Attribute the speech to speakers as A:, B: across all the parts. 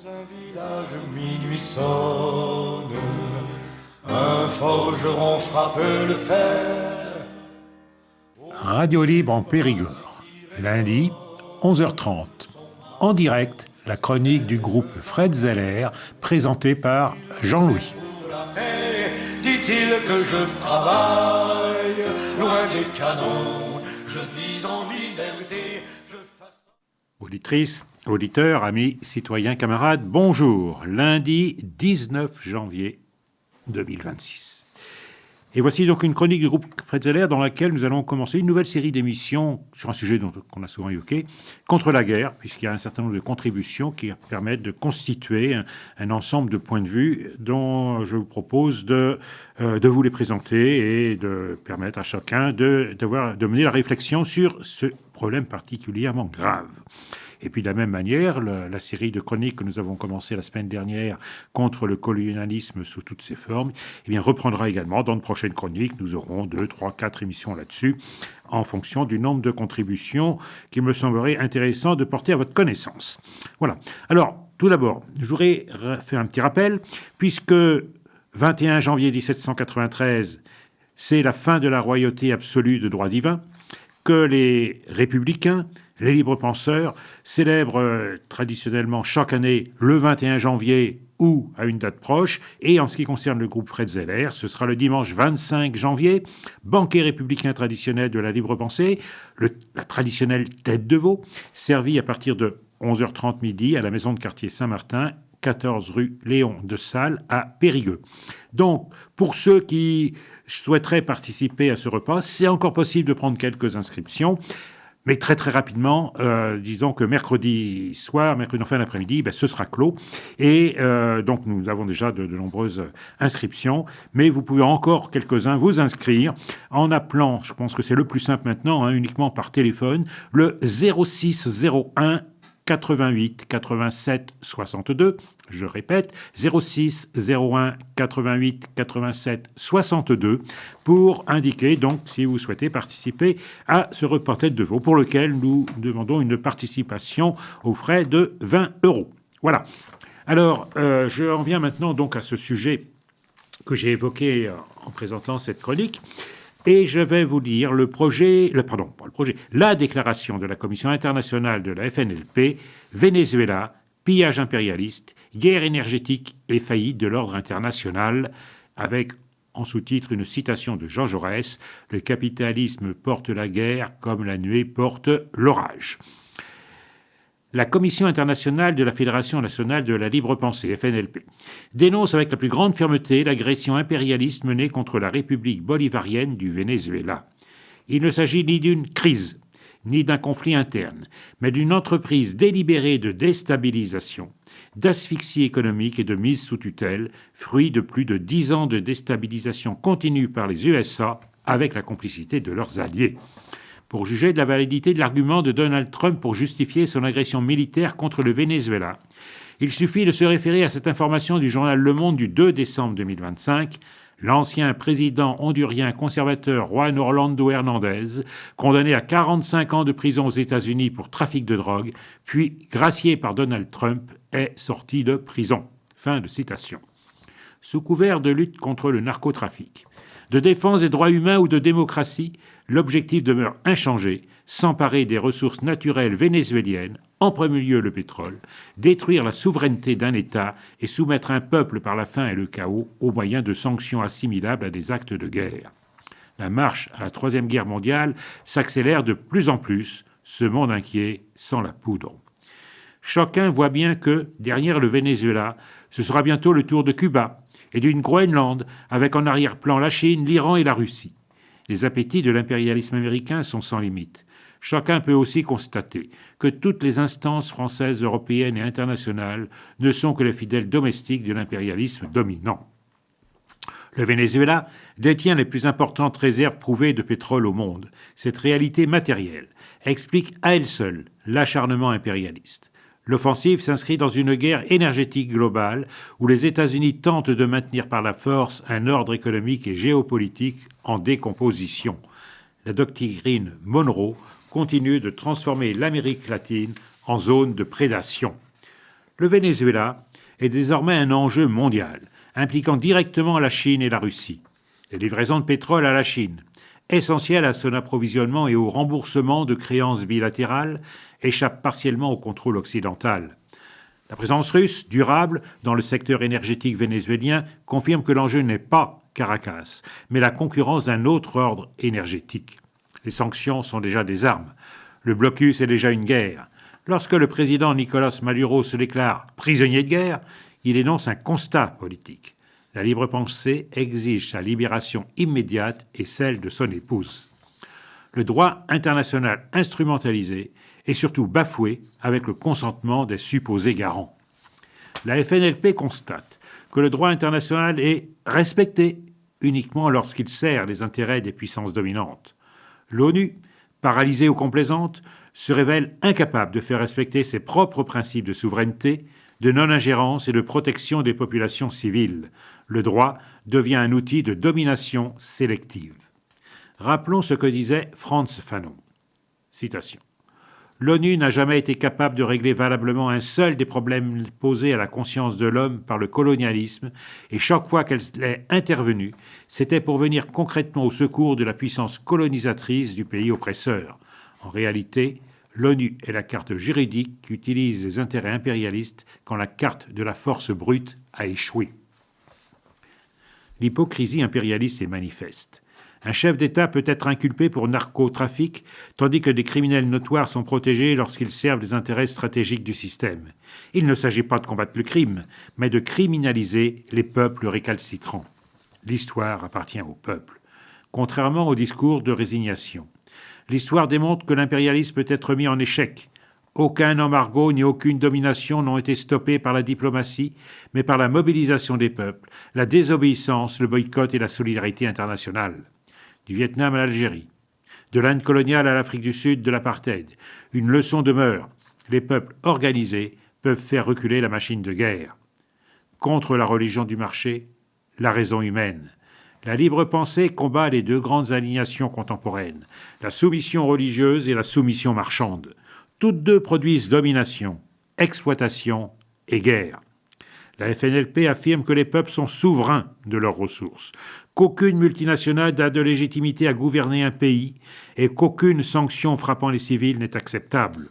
A: Dans un village, minuit sonne, un forgeron frappe le fer.
B: Radio Libre en Périgord, lundi, 11h30. En direct, la chronique du groupe Fred Zeller, présentée par Jean-Louis.
A: Pour la paix, dit-il que je travaille, loin des canons, je vis en liberté, je fasse...
B: Auditrices, auditeurs, amis, citoyens, camarades, bonjour. Lundi 19 janvier 2026. Et voici donc une chronique du groupe Fred Zeller dans laquelle nous allons commencer une nouvelle série d'émissions sur un sujet qu'on a souvent évoqué, contre la guerre, puisqu'il y a un certain nombre de contributions qui permettent de constituer un ensemble de points de vue dont je vous propose de vous les présenter et de permettre à chacun de mener la réflexion sur ce problème particulièrement grave. Et puis de la même manière, la série de chroniques que nous avons commencé la semaine dernière contre le colonialisme sous toutes ses formes, eh bien, reprendra également dans de prochaines chroniques. Nous aurons 2, 3, 4 émissions là-dessus, en fonction du nombre de contributions qu'il me semblerait intéressant de porter à votre connaissance. Voilà. Alors, tout d'abord, je voudrais faire un petit rappel, puisque 21 janvier 1793, c'est la fin de la royauté absolue de droit divin, que les républicains, les libres penseurs, célèbrent traditionnellement chaque année le 21 janvier ou à une date proche. Et en ce qui concerne le groupe Fred Zeller, ce sera le dimanche 25 janvier, banquet républicain traditionnel de la libre pensée, la traditionnelle tête de veau, servie à partir de 11h30 midi à la maison de quartier Saint-Martin, 14 rue Léon de Salles à Périgueux. Donc, pour ceux qui souhaiteraient participer à ce repas, c'est encore possible de prendre quelques inscriptions. Mais très très rapidement, disons que mercredi en fin d'après-midi, ce sera clos. Et donc nous avons déjà de nombreuses inscriptions. Mais vous pouvez encore quelques-uns vous inscrire en appelant, je pense que c'est le plus simple maintenant, uniquement par téléphone, le 06 01 88 87 62. Je répète, 06 01 88 87 62 pour indiquer donc si vous souhaitez participer à ce repas tête de veau pour lequel nous demandons une participation aux frais de 20 €. Voilà. Alors, je en viens maintenant donc à ce sujet que j'ai évoqué en présentant cette chronique. Et je vais vous lire la déclaration de la Commission internationale de la FNLP, Venezuela, pillage impérialiste, guerre énergétique et faillite de l'ordre international, avec en sous-titre une citation de Jean Jaurès, « Le capitalisme porte la guerre comme la nuée porte l'orage ». La Commission internationale de la Fédération nationale de la libre pensée, FNLP, dénonce avec la plus grande fermeté l'agression impérialiste menée contre la République bolivarienne du Venezuela. Il ne s'agit ni d'une crise, ni d'un conflit interne, mais d'une entreprise délibérée de déstabilisation, d'asphyxie économique et de mise sous tutelle, fruit de plus de 10 ans de déstabilisation continue par les USA avec la complicité de leurs alliés. Pour juger de la validité de l'argument de Donald Trump pour justifier son agression militaire contre le Venezuela, il suffit de se référer à cette information du journal Le Monde du 2 décembre 2025. L'ancien président hondurien conservateur Juan Orlando Hernández, condamné à 45 ans de prison aux États-Unis pour trafic de drogue, puis gracié par Donald Trump, est sorti de prison. Fin de citation. Sous couvert de lutte contre le narcotrafic, de défense des droits humains ou de démocratie, l'objectif demeure inchangé, s'emparer des ressources naturelles vénézuéliennes, en premier lieu le pétrole, détruire la souveraineté d'un État et soumettre un peuple par la faim et le chaos au moyen de sanctions assimilables à des actes de guerre. La marche à la Troisième Guerre mondiale s'accélère de plus en plus, ce monde inquiet sans la poudre. Chacun voit bien que, derrière le Venezuela, ce sera bientôt le tour de Cuba et d'une Groenland, avec en arrière-plan la Chine, l'Iran et la Russie. Les appétits de l'impérialisme américain sont sans limite. Chacun peut aussi constater que toutes les instances françaises, européennes et internationales ne sont que les fidèles domestiques de l'impérialisme dominant. Le Venezuela détient les plus importantes réserves prouvées de pétrole au monde. Cette réalité matérielle explique à elle seule l'acharnement impérialiste. L'offensive s'inscrit dans une guerre énergétique globale où les États-Unis tentent de maintenir par la force un ordre économique et géopolitique en décomposition. La doctrine Monroe continue de transformer l'Amérique latine en zone de prédation. Le Venezuela est désormais un enjeu mondial, impliquant directement la Chine et la Russie. Les livraisons de pétrole à la Chine, essentielles à son approvisionnement et au remboursement de créances bilatérales, échappent partiellement au contrôle occidental. La présence russe, durable, dans le secteur énergétique vénézuélien, confirme que l'enjeu n'est pas Caracas, mais la concurrence d'un autre ordre énergétique. Les sanctions sont déjà des armes. Le blocus est déjà une guerre. Lorsque le président Nicolás Maduro se déclare prisonnier de guerre, il énonce un constat politique. La libre pensée exige sa libération immédiate et celle de son épouse. Le droit international instrumentalisé est surtout bafoué avec le consentement des supposés garants. La FNLP constate que le droit international est respecté uniquement lorsqu'il sert les intérêts des puissances dominantes. L'ONU, paralysée ou complaisante, se révèle incapable de faire respecter ses propres principes de souveraineté, de non-ingérence et de protection des populations civiles. Le droit devient un outil de domination sélective. Rappelons ce que disait Frantz Fanon. Citation. L'ONU n'a jamais été capable de régler valablement un seul des problèmes posés à la conscience de l'homme par le colonialisme, et chaque fois qu'elle est intervenue, c'était pour venir concrètement au secours de la puissance colonisatrice du pays oppresseur. En réalité, l'ONU est la carte juridique qui utilise les intérêts impérialistes quand la carte de la force brute a échoué. L'hypocrisie impérialiste est manifeste. Un chef d'État peut être inculpé pour narcotrafic, tandis que des criminels notoires sont protégés lorsqu'ils servent les intérêts stratégiques du système. Il ne s'agit pas de combattre le crime, mais de criminaliser les peuples récalcitrants. L'histoire appartient au peuple, contrairement au discours de résignation. L'histoire démontre que l'impérialisme peut être mis en échec. Aucun embargo ni aucune domination n'ont été stoppés par la diplomatie, mais par la mobilisation des peuples, la désobéissance, le boycott et la solidarité internationale. Du Vietnam à l'Algérie, de l'Inde coloniale à l'Afrique du Sud, de l'apartheid. Une leçon demeure. Les peuples organisés peuvent faire reculer la machine de guerre. Contre la religion du marché, la raison humaine. La libre pensée combat les deux grandes alignations contemporaines, la soumission religieuse et la soumission marchande. Toutes deux produisent domination, exploitation et guerre. La FNLP affirme que les peuples sont souverains de leurs ressources, qu'aucune multinationale n'a de légitimité à gouverner un pays et qu'aucune sanction frappant les civils n'est acceptable.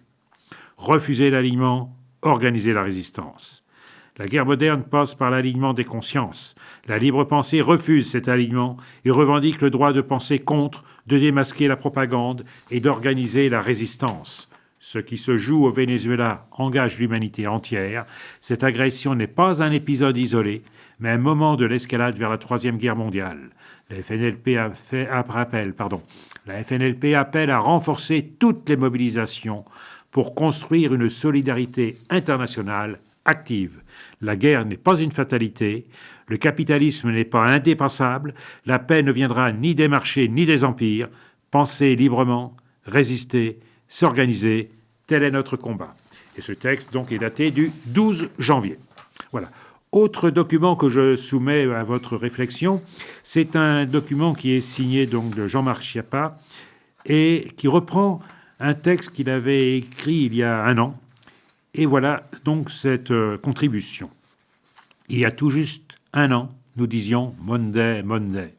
B: Refuser l'alignement, organiser la résistance. La guerre moderne passe par l'alignement des consciences. La libre pensée refuse cet alignement et revendique le droit de penser contre, de démasquer la propagande et d'organiser la résistance. Ce qui se joue au Venezuela engage l'humanité entière. Cette agression n'est pas un épisode isolé, mais un moment de l'escalade vers la Troisième Guerre mondiale. La FNLP appelle à renforcer toutes les mobilisations pour construire une solidarité internationale active. La guerre n'est pas une fatalité, le capitalisme n'est pas indépassable, la paix ne viendra ni des marchés ni des empires. Penser librement, résister, s'organiser, tel est notre combat. Et ce texte donc est daté du 12 janvier. Voilà. Autre document que je soumets à votre réflexion, c'est un document qui est signé donc de Jean-Marc Schiappa et qui reprend un texte qu'il avait écrit il y a un an. Et voilà donc cette contribution. Il y a tout juste un an, nous disions « Monday, Monday ».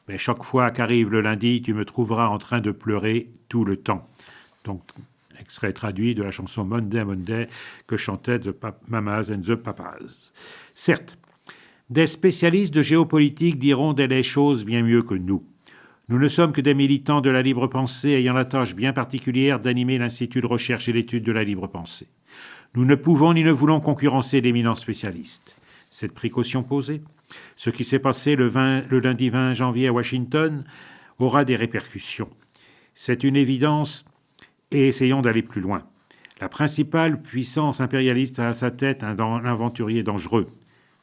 B: Mais chaque fois qu'arrive le lundi, tu me trouveras en train de pleurer tout le temps. Donc, extrait traduit de la chanson Monday, Monday que chantaient The Mamas and the Papas. Certes, des spécialistes de géopolitique diront des choses bien mieux que nous. Nous ne sommes que des militants de la libre pensée ayant la tâche bien particulière d'animer l'Institut de recherche et d'études de la libre pensée. Nous ne pouvons ni ne voulons concurrencer d'éminents spécialistes. Cette précaution posée, ce qui s'est passé le lundi 20 janvier à Washington aura des répercussions. C'est une évidence et essayons d'aller plus loin. La principale puissance impérialiste a à sa tête un aventurier dangereux.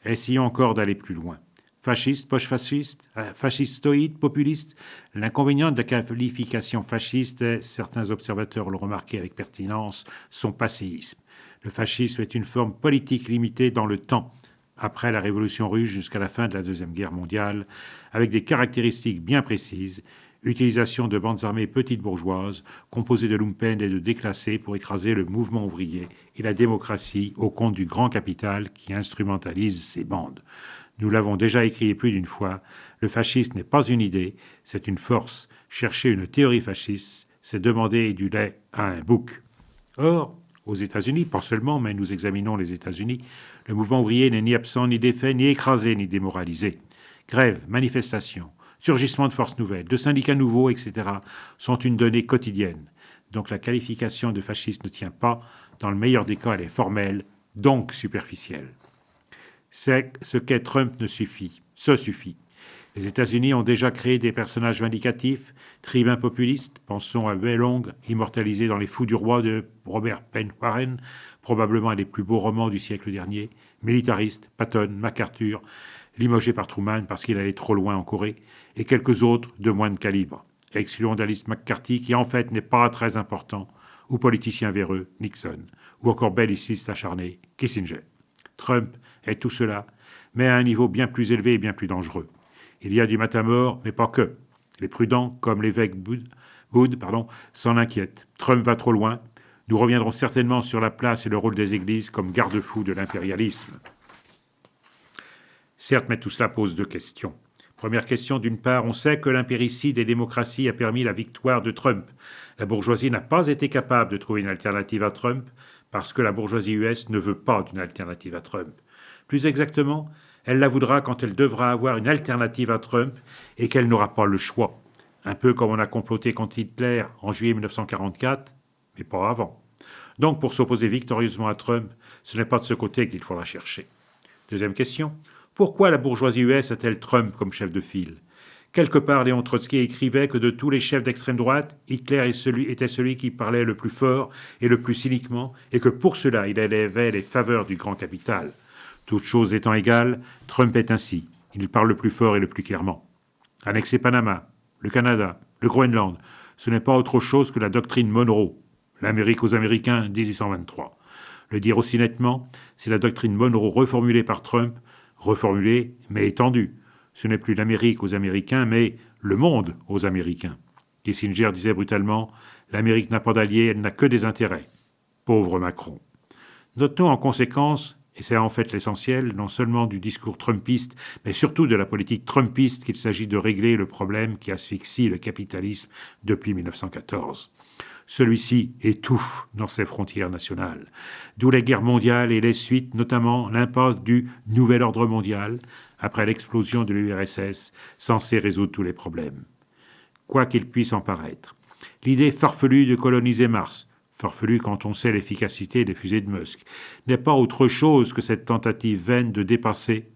B: Essayons encore d'aller plus loin. Fasciste, post-fasciste, fascistoïde, populiste. L'inconvénient de la qualification fasciste est, certains observateurs l'ont remarqué avec pertinence, son passéisme. Le fascisme est une forme politique limitée dans le temps, après la Révolution russe jusqu'à la fin de la Deuxième Guerre mondiale, avec des caractéristiques bien précises, Utilisation de bandes armées petites bourgeoises, composées de lumpen et de déclassés pour écraser le mouvement ouvrier et la démocratie au compte du grand capital qui instrumentalise ces bandes. Nous l'avons déjà écrit plus d'une fois, le fascisme n'est pas une idée, c'est une force. Chercher une théorie fasciste, c'est demander du lait à un bouc. Or, aux États-Unis, pas seulement, mais nous examinons les États-Unis, le mouvement ouvrier n'est ni absent, ni défait, ni écrasé, ni démoralisé. Grèves, manifestations, surgissement de forces nouvelles, de syndicats nouveaux, etc., sont une donnée quotidienne. Donc la qualification de fasciste ne tient pas. Dans le meilleur des cas, elle est formelle, donc superficielle. C'est ce qu'est Trump ce suffit. Les États-Unis ont déjà créé des personnages vindicatifs, tribuns populistes, pensons à Wei Long, immortalisé dans Les Fous du Roi de Robert Penn Warren, probablement un des plus beaux romans du siècle dernier, militaristes, Patton, MacArthur, limogé par Truman parce qu'il allait trop loin en Corée, et quelques autres de moindre calibre. Excluons d'Alice McCarthy, qui en fait n'est pas très important, ou politicien véreux, Nixon, ou encore belliciste acharné, Kissinger. Trump est tout cela, mais à un niveau bien plus élevé et bien plus dangereux. Il y a du matamor, mais pas que. Les prudents, comme l'évêque Wood, s'en inquiètent. Trump va trop loin. Nous reviendrons certainement sur la place et le rôle des églises comme garde-fous de l'impérialisme. Certes, mais tout cela pose deux questions. Première question, d'une part, on sait que l'impéricide des démocraties a permis la victoire de Trump. La bourgeoisie n'a pas été capable de trouver une alternative à Trump parce que la bourgeoisie US ne veut pas d'une alternative à Trump. Plus exactement, elle la voudra quand elle devra avoir une alternative à Trump et qu'elle n'aura pas le choix. Un peu comme on a comploté contre Hitler en juillet 1944, mais pas avant. Donc pour s'opposer victorieusement à Trump, ce n'est pas de ce côté qu'il faudra chercher. Deuxième question, pourquoi la bourgeoisie US a-t-elle Trump comme chef de file ? Quelque part, Léon Trotsky écrivait que de tous les chefs d'extrême droite, Hitler était celui qui parlait le plus fort et le plus cyniquement, et que pour cela, il élevait les faveurs du grand capital. Toutes choses étant égales, Trump est ainsi. Il parle le plus fort et le plus clairement. Annexer Panama, le Canada, le Groenland, ce n'est pas autre chose que la doctrine Monroe, l'Amérique aux Américains, 1823. Le dire aussi nettement, c'est la doctrine Monroe reformulée par Trump, reformulée mais étendue. Ce n'est plus l'Amérique aux Américains, mais le monde aux Américains. Kissinger disait brutalement « L'Amérique n'a pas d'alliés, elle n'a que des intérêts. » Pauvre Macron. Notons en conséquence, et c'est en fait l'essentiel, non seulement du discours trumpiste, mais surtout de la politique trumpiste qu'il s'agit de régler le problème qui asphyxie le capitalisme depuis 1914. Celui-ci étouffe dans ses frontières nationales. D'où les guerres mondiales et les suites, notamment l'impasse du nouvel ordre mondial, après l'explosion de l'URSS, censée résoudre tous les problèmes. Quoi qu'il puisse en paraître. L'idée farfelue de coloniser Mars, farfelue quand on sait l'efficacité des fusées de Musk, n'est pas autre chose que cette tentative vaine de déplacer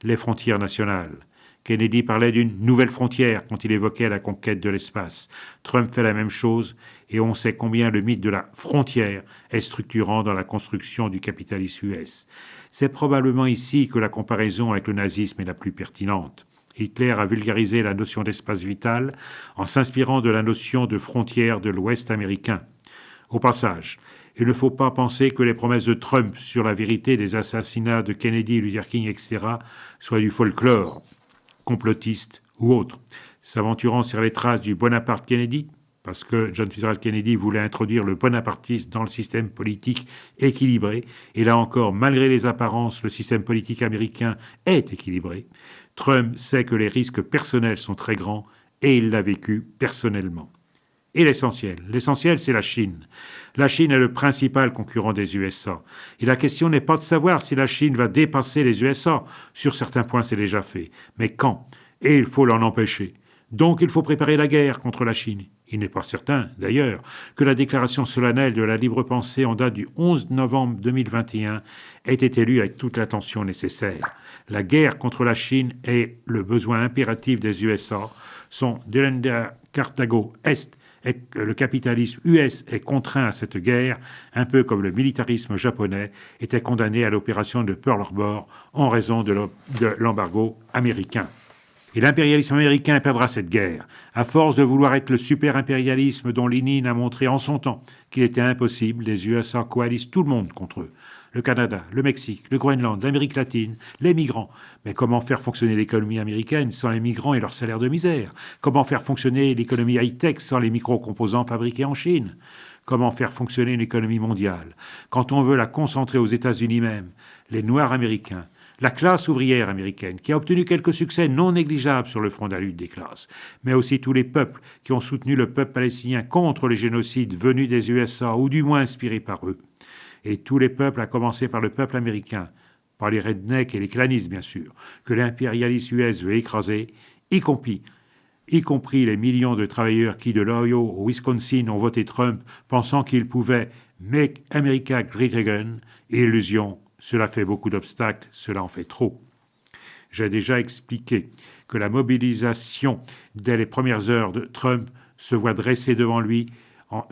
B: les frontières nationales. Kennedy parlait d'une nouvelle frontière quand il évoquait la conquête de l'espace. Trump fait la même chose et on sait combien le mythe de la frontière est structurant dans la construction du capitalisme US. C'est probablement ici que la comparaison avec le nazisme est la plus pertinente. Hitler a vulgarisé la notion d'espace vital en s'inspirant de la notion de frontière de l'Ouest américain. Au passage, il ne faut pas penser que les promesses de Trump sur la vérité des assassinats de Kennedy, Luther King, etc. soient du folklore, complotiste ou autre. S'aventurant sur les traces du Bonaparte Kennedy, parce que John Fitzgerald Kennedy voulait introduire le bonapartisme dans le système politique équilibré, et là encore, malgré les apparences, le système politique américain est équilibré. Trump sait que les risques personnels sont très grands, et il l'a vécu personnellement. Et l'essentiel, c'est la Chine. La Chine est le principal concurrent des USA. Et la question n'est pas de savoir si la Chine va dépasser les USA. Sur certains points, c'est déjà fait. Mais quand ? Et il faut l'en empêcher. Donc il faut préparer la guerre contre la Chine. Il n'est pas certain, d'ailleurs, que la déclaration solennelle de la libre pensée en date du 11 novembre 2021 ait été lue avec toute l'attention nécessaire. La guerre contre la Chine est le besoin impératif des USA. Son Delenda Carthago Est et que le capitalisme US est contraint à cette guerre, un peu comme le militarisme japonais était condamné à l'opération de Pearl Harbor en raison de l'embargo américain. Et l'impérialisme américain perdra cette guerre, à force de vouloir être le super-impérialisme dont Lénine a montré en son temps qu'il était impossible, les USA coalisent tout le monde contre eux. le Canada, le Mexique, le Groenland, l'Amérique latine, les migrants. Mais comment faire fonctionner l'économie américaine sans les migrants et leurs salaires de misère? Comment faire fonctionner l'économie high-tech sans les micro-composants fabriqués en Chine? Comment faire fonctionner une économie mondiale quand on veut la concentrer aux États-Unis même? Les Noirs américains, la classe ouvrière américaine, qui a obtenu quelques succès non négligeables sur le front de la lutte des classes, mais aussi tous les peuples qui ont soutenu le peuple palestinien contre les génocides venus des USA, ou du moins inspirés par eux. Et tous les peuples, à commencer par le peuple américain, par les rednecks et les clanistes bien sûr, que l'impérialisme US veut écraser, y compris les millions de travailleurs qui, de l'Ohio au Wisconsin, ont voté Trump, pensant qu'ils pouvaient « make America great again », illusion. Cela fait beaucoup d'obstacles, cela en fait trop. J'ai déjà expliqué que la mobilisation dès les premières heures de Trump se voit dressée devant lui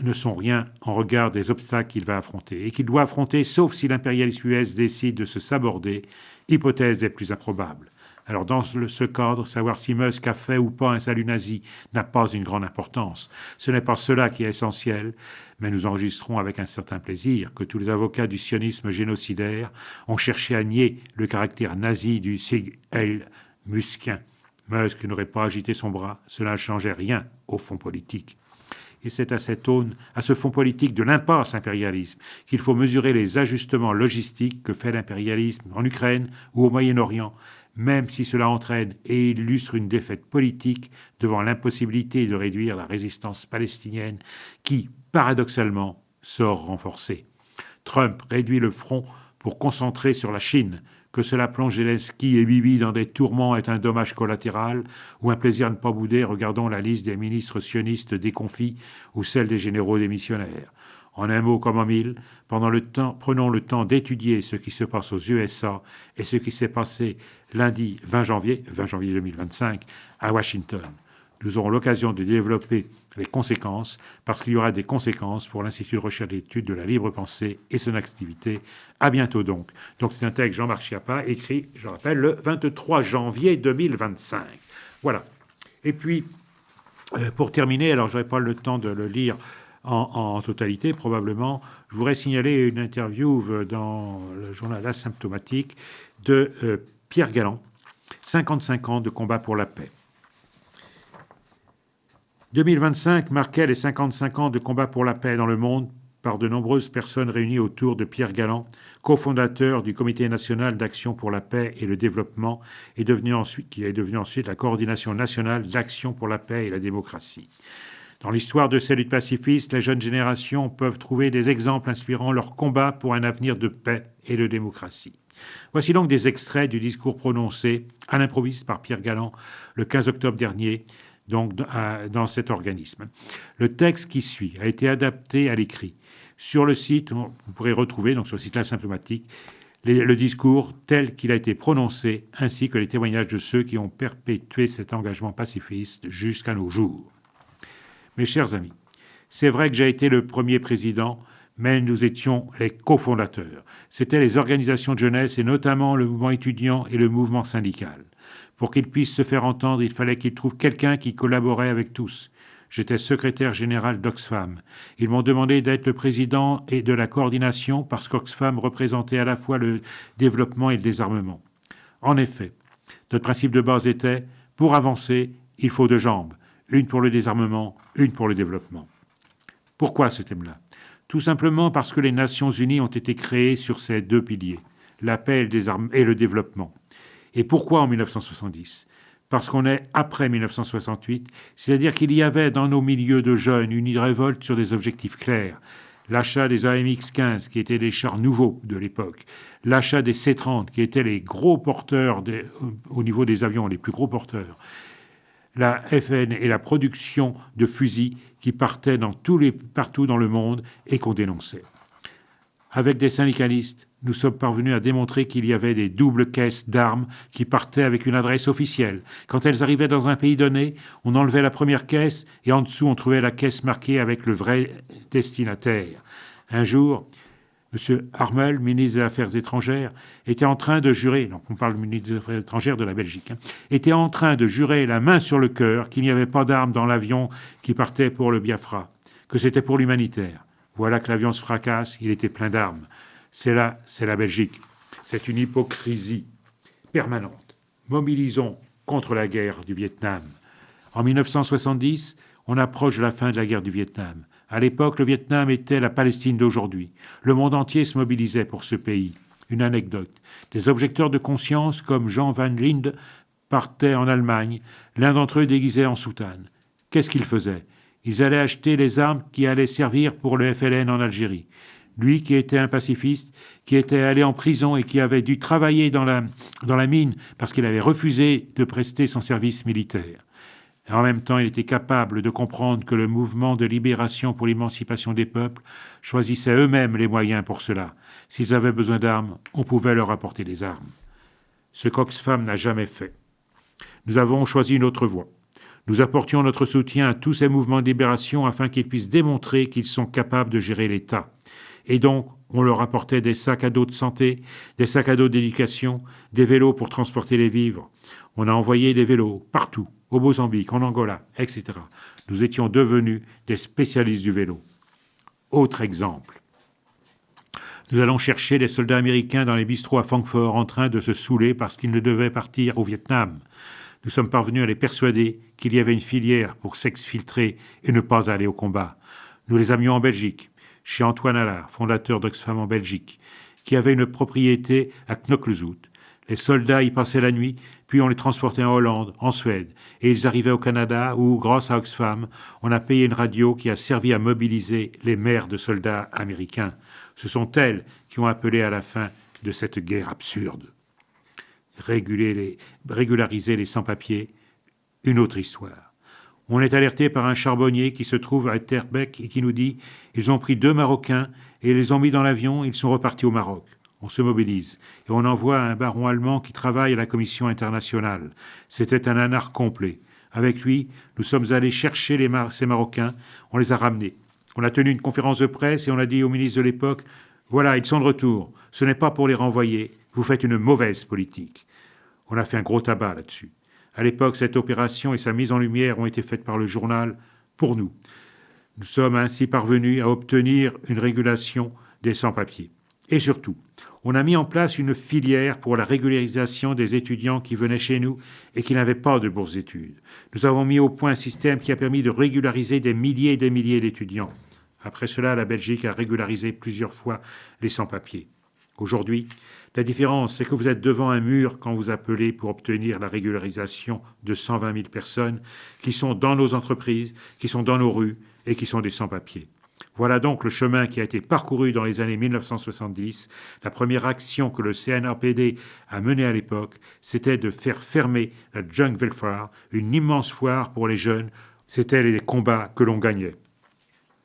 B: ne sont rien en regard des obstacles qu'il va affronter et qu'il doit affronter sauf si l'impérialisme US décide de se saborder, hypothèse des plus improbables. Alors dans ce cadre, savoir si Musk a fait ou pas un salut nazi n'a pas une grande importance. Ce n'est pas cela qui est essentiel, mais nous enregistrons avec un certain plaisir que tous les avocats du sionisme génocidaire ont cherché à nier le caractère nazi du Sieg Heil muskien. Musk n'aurait pas agité son bras, cela ne changeait rien au fond politique. Et c'est à cette aune, à ce fond politique de l'impasse impérialisme, qu'il faut mesurer les ajustements logistiques que fait l'impérialisme en Ukraine ou au Moyen-Orient, même si cela entraîne et illustre une défaite politique devant l'impossibilité de réduire la résistance palestinienne qui, paradoxalement, sort renforcée. Trump réduit le front pour concentrer sur la Chine. Que cela plonge Zelensky et Bibi dans des tourments est un dommage collatéral ou un plaisir à ne pas bouder, regardons la liste des ministres sionistes déconfits ou celle des généraux démissionnaires. En un mot comme en mille, prenons le temps d'étudier ce qui se passe aux USA et ce qui s'est passé lundi 20 janvier 2025 à Washington. Nous aurons l'occasion de développer les conséquences, parce qu'il y aura des conséquences pour l'Institut de recherche et d'études de la libre pensée et son activité. À bientôt donc. Donc c'est un texte Jean-Marc Schiappa, écrit, je rappelle, le 23 janvier 2025. Voilà. Et puis, pour terminer, alors je n'aurai pas le temps de le lire en totalité, probablement, je voudrais signaler une interview dans le journal Asymptomatique de Pierre Galland, 55 ans de combat pour la paix. 2025 marquait les 55 ans de combat pour la paix dans le monde par de nombreuses personnes réunies autour de Pierre Galland, cofondateur du Comité national d'action pour la paix et le développement, qui est devenu ensuite la Coordination nationale d'action pour la paix et la démocratie. Dans l'histoire de ces luttes pacifistes, les jeunes générations peuvent trouver des exemples inspirant leur combat pour un avenir de paix et de démocratie. Voici donc des extraits du discours prononcé à l'improviste par Pierre Galland le 15 octobre dernier, donc dans cet organisme. Le texte qui suit a été adapté à l'écrit. Sur le site, vous pourrez retrouver, donc sur le site Asymptomatique, le discours tel qu'il a été prononcé, ainsi que les témoignages de ceux qui ont perpétué cet engagement pacifiste jusqu'à nos jours. Mes chers amis, c'est vrai que j'ai été le premier président, mais nous étions les cofondateurs. C'étaient les organisations de jeunesse et notamment le mouvement étudiant et le mouvement syndical. Pour qu'ils puissent se faire entendre, il fallait qu'ils trouvent quelqu'un qui collaborait avec tous. J'étais secrétaire général d'Oxfam. Ils m'ont demandé d'être le président et de la coordination parce qu'Oxfam représentait à la fois le développement et le désarmement. En effet, notre principe de base était, pour avancer, il faut deux jambes, une pour le désarmement, une pour le développement. Pourquoi ce thème-là ? Tout simplement parce que les Nations Unies ont été créées sur ces deux piliers, la paix et le développement. Et pourquoi en 1970 ? Parce qu'on est après 1968, c'est-à-dire qu'il y avait dans nos milieux de jeunes une révolte sur des objectifs clairs. L'achat des AMX-15, qui étaient des chars nouveaux de l'époque, l'achat des C-30, qui étaient les gros porteurs au niveau des avions, les plus gros porteurs, la FN et la production de fusils qui partaient partout dans le monde et qu'on dénonçait. Avec des syndicalistes, nous sommes parvenus à démontrer qu'il y avait des doubles caisses d'armes qui partaient avec une adresse officielle. Quand elles arrivaient dans un pays donné, on enlevait la première caisse et en dessous, on trouvait la caisse marquée avec le vrai destinataire. Un jour, M. Harmel, ministre des Affaires étrangères, était en train de jurer, donc on parle du ministre des Affaires étrangères de la Belgique, était en train de jurer la main sur le cœur qu'il n'y avait pas d'armes dans l'avion qui partait pour le Biafra, que c'était pour l'humanitaire. Voilà que l'avion se fracasse, il était plein d'armes. c'est la Belgique. C'est une hypocrisie permanente. Mobilisons contre la guerre du Vietnam. En 1970, on approche de la fin de la guerre du Vietnam. À l'époque, le Vietnam était la Palestine d'aujourd'hui. Le monde entier se mobilisait pour ce pays. Une anecdote. Des objecteurs de conscience comme Jean Van Linde partaient en Allemagne, l'un d'entre eux déguisé en soutane. Qu'est-ce qu'ils faisaient ? Ils allaient acheter les armes qui allaient servir pour le FLN en Algérie. Lui qui était un pacifiste, qui était allé en prison et qui avait dû travailler dans la mine parce qu'il avait refusé de prester son service militaire. Et en même temps, il était capable de comprendre que le mouvement de libération pour l'émancipation des peuples choisissait eux-mêmes les moyens pour cela. S'ils avaient besoin d'armes, on pouvait leur apporter des armes. Ce qu'Oxfam n'a jamais fait. Nous avons choisi une autre voie. Nous apportions notre soutien à tous ces mouvements de libération afin qu'ils puissent démontrer qu'ils sont capables de gérer l'État. Et donc, on leur apportait des sacs à dos de santé, des sacs à dos d'éducation, des vélos pour transporter les vivres. On a envoyé des vélos partout, au Mozambique, en Angola, etc. Nous étions devenus des spécialistes du vélo. Autre exemple. Nous allons chercher des soldats américains dans les bistrots à Francfort en train de se saouler parce qu'ils ne devaient partir au Vietnam. Nous sommes parvenus à les persuader qu'il y avait une filière pour s'exfiltrer et ne pas aller au combat. Nous les amenions en Belgique, chez Antoine Allard, fondateur d'Oxfam en Belgique, qui avait une propriété à Knokkelzoet. Les soldats y passaient la nuit, puis on les transportait en Hollande, en Suède, et ils arrivaient au Canada où, grâce à Oxfam, on a payé une radio qui a servi à mobiliser les mères de soldats américains. Ce sont elles qui ont appelé à la fin de cette guerre absurde. Régulariser les sans-papiers, une autre histoire. On est alerté par un charbonnier qui se trouve à Etterbeek et qui nous dit « Ils ont pris 2 Marocains et les ont mis dans l'avion, ils sont repartis au Maroc ». On se mobilise et on envoie un baron allemand qui travaille à la Commission internationale. C'était un anard complet. Avec lui, nous sommes allés chercher ces Marocains, on les a ramenés. On a tenu une conférence de presse et on a dit au ministre de l'époque « Voilà, ils sont de retour. Ce n'est pas pour les renvoyer. Vous faites une mauvaise politique. » On a fait un gros tabac là-dessus. À l'époque, cette opération et sa mise en lumière ont été faites par le journal pour nous. Nous sommes ainsi parvenus à obtenir une régulation des sans-papiers. Et surtout, on a mis en place une filière pour la régularisation des étudiants qui venaient chez nous et qui n'avaient pas de bourse d'études. Nous avons mis au point un système qui a permis de régulariser des milliers et des milliers d'étudiants. Après cela, la Belgique a régularisé plusieurs fois les sans-papiers. Aujourd'hui, la différence, c'est que vous êtes devant un mur quand vous appelez pour obtenir la régularisation de 120 000 personnes qui sont dans nos entreprises, qui sont dans nos rues et qui sont des sans-papiers. Voilà donc le chemin qui a été parcouru dans les années 1970. La première action que le CNRPD a menée à l'époque, c'était de faire fermer la Jungle Foire, une immense foire pour les jeunes. C'était les combats que l'on gagnait.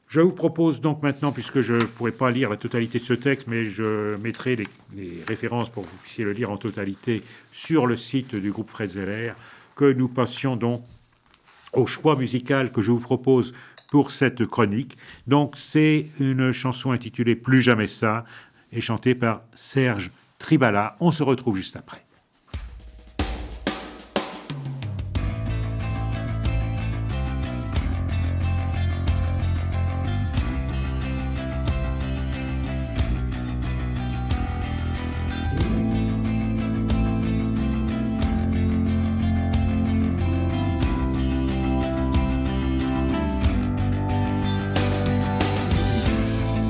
B: Je vous propose donc maintenant, puisque je ne pourrai pas lire la totalité de ce texte, mais je mettrai les références pour que vous puissiez le lire en totalité sur le site du groupe Fred Zeller, que nous passions donc au choix musical que je vous propose pour cette chronique. Donc c'est une chanson intitulée « Plus jamais ça » et chantée par Serge Tribala. On se retrouve juste après.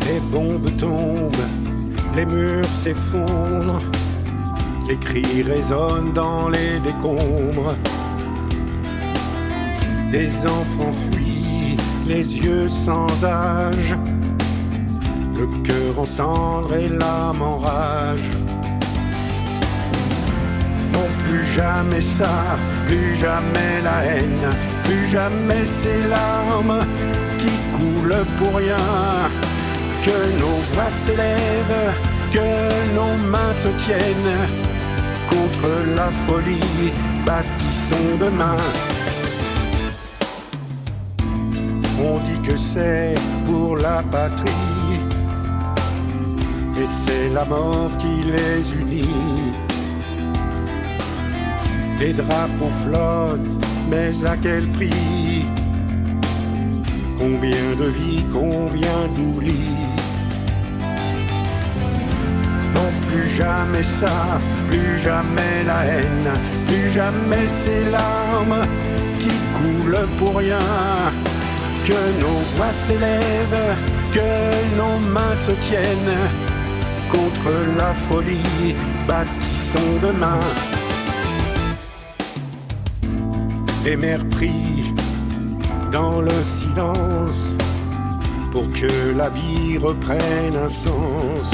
C: Les bombes tombent, les murs s'effondrent, les cris résonnent dans les décombres. Des enfants fuient, les yeux sans âge, le cœur en cendres et l'âme en rage. Non, plus jamais ça, plus jamais la haine, plus jamais ces larmes qui coulent pour rien. Que nos voix s'élèvent, que nos mains se tiennent contre la folie, bâtissons demain. On dit que c'est pour la patrie, et c'est la mort qui les unit. Les drapeaux flottent, mais à quel prix? Combien de vies, combien d'oublis? plus jamais ça, plus jamais la haine, plus jamais ces larmes qui coulent pour rien. Que nos voix s'élèvent, que nos mains se tiennent contre la folie, bâtissons demain. Les mers prient dans le silence pour que la vie reprenne un sens.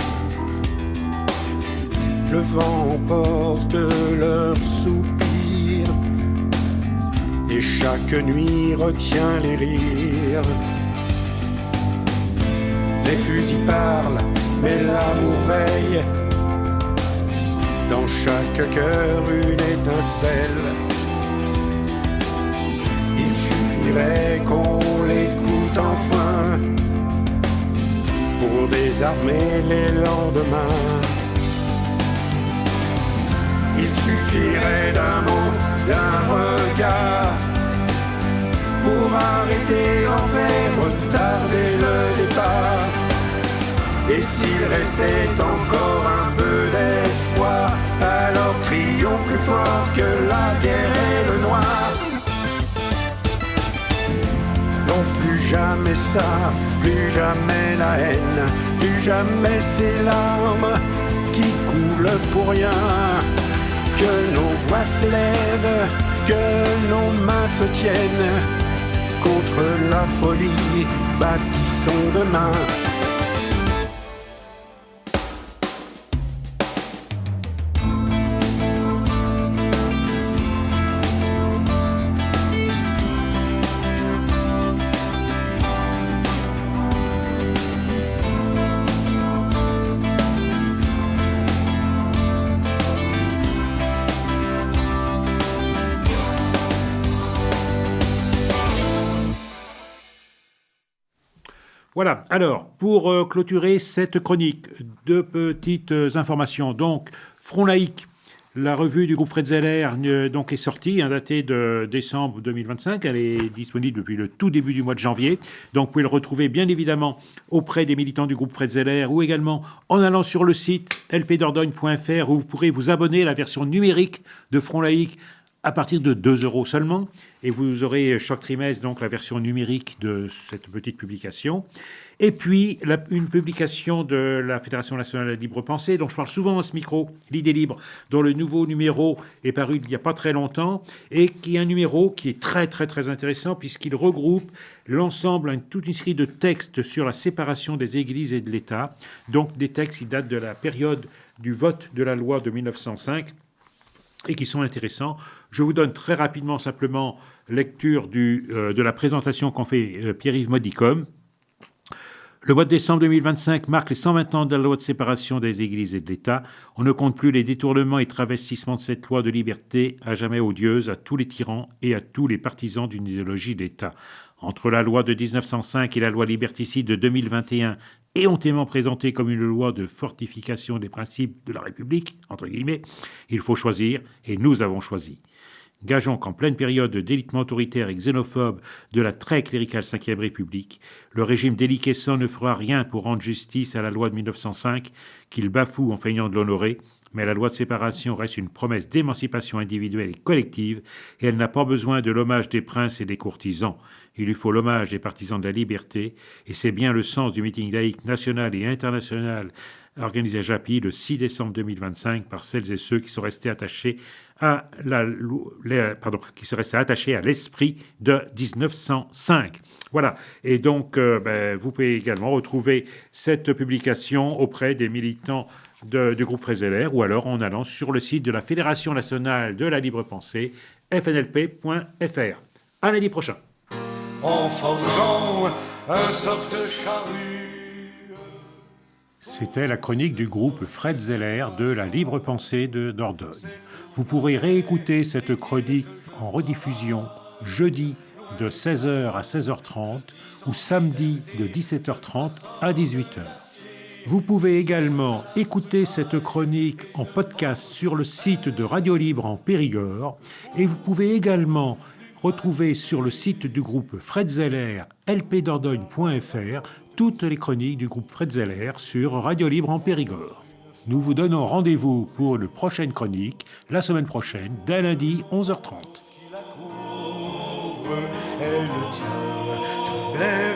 C: Le vent emporte leurs soupirs et chaque nuit retient les rires. Les fusils parlent, mais l'amour veille. Dans chaque cœur une étincelle. Il suffirait qu'on l'écoute enfin pour désarmer les lendemains. Il suffirait d'un mot, d'un regard pour arrêter l'enfer, retarder le départ. Et s'il restait encore un peu d'espoir, alors crions plus fort que la guerre et le noir. Non, plus jamais ça, plus jamais la haine, plus jamais ces larmes qui coulent pour rien. Que nos voix s'élèvent, que nos mains se tiennent contre la folie, bâtissons demain.
B: Voilà, alors, pour clôturer cette chronique, deux petites informations. Donc, Front laïque, la revue du groupe Fred Zeller donc est sortie, datée de décembre 2025. Elle est disponible depuis le tout début du mois de janvier. Donc, vous pouvez le retrouver bien évidemment auprès des militants du groupe Fred Zeller ou également en allant sur le site lpdordogne.fr où vous pourrez vous abonner à la version numérique de Front laïque à partir de 2 € seulement. Et vous aurez chaque trimestre donc la version numérique de cette petite publication. Et puis, une publication de la Fédération nationale de la libre pensée, dont je parle souvent à ce micro, l'idée libre, dont le nouveau numéro est paru il n'y a pas très longtemps, et qui est un numéro qui est très, très, très intéressant, puisqu'il regroupe l'ensemble, toute une série de textes sur la séparation des églises et de l'État, donc des textes qui datent de la période du vote de la loi de 1905, et qui sont intéressants. Je vous donne très rapidement simplement lecture de la présentation qu'en fait Pierre-Yves Modicom. Le mois de décembre 2025 marque les 120 ans de la loi de séparation des églises et de l'État. On ne compte plus les détournements et travestissements de cette loi de liberté à jamais odieuse à tous les tyrans et à tous les partisans d'une idéologie d'État. Entre la loi de 1905 et la loi liberticide de 2021, éhontément présentée comme une loi de fortification des principes de la République, entre guillemets, il faut choisir, et nous avons choisi. Gageons qu'en pleine période de délitement autoritaire et xénophobe de la très cléricale Ve République, le régime déliquescent ne fera rien pour rendre justice à la loi de 1905, qu'il bafoue en feignant de l'honorer, mais la loi de séparation reste une promesse d'émancipation individuelle et collective, et elle n'a pas besoin de l'hommage des princes et des courtisans. Il lui faut l'hommage des partisans de la liberté, et c'est bien le sens du meeting laïque national et international organisé à Japy le 6 décembre 2025 par celles et ceux qui sont restés attachés à l'esprit de 1905. Voilà. Et donc, vous pouvez également retrouver cette publication auprès des militants du groupe Fred Zeller ou alors en allant sur le site de la Fédération nationale de la libre pensée, fnlp.fr. À lundi prochain.
A: En forgeant un soc de charrue.
B: C'était la chronique du groupe Fred Zeller de la libre pensée de Dordogne. Vous pourrez réécouter cette chronique en rediffusion jeudi de 16h à 16h30 ou samedi de 17h30 à 18h. Vous pouvez également écouter cette chronique en podcast sur le site de Radio Libre en Périgord et vous pouvez également retrouver sur le site du groupe Fred Zeller, lpdordogne.fr, toutes les chroniques du groupe Fred Zeller sur Radio Libre en Périgord. Nous vous donnons rendez-vous pour une prochaine chronique, la semaine prochaine, dès lundi, 11h30.
A: qui la couvre, elle tient très belle.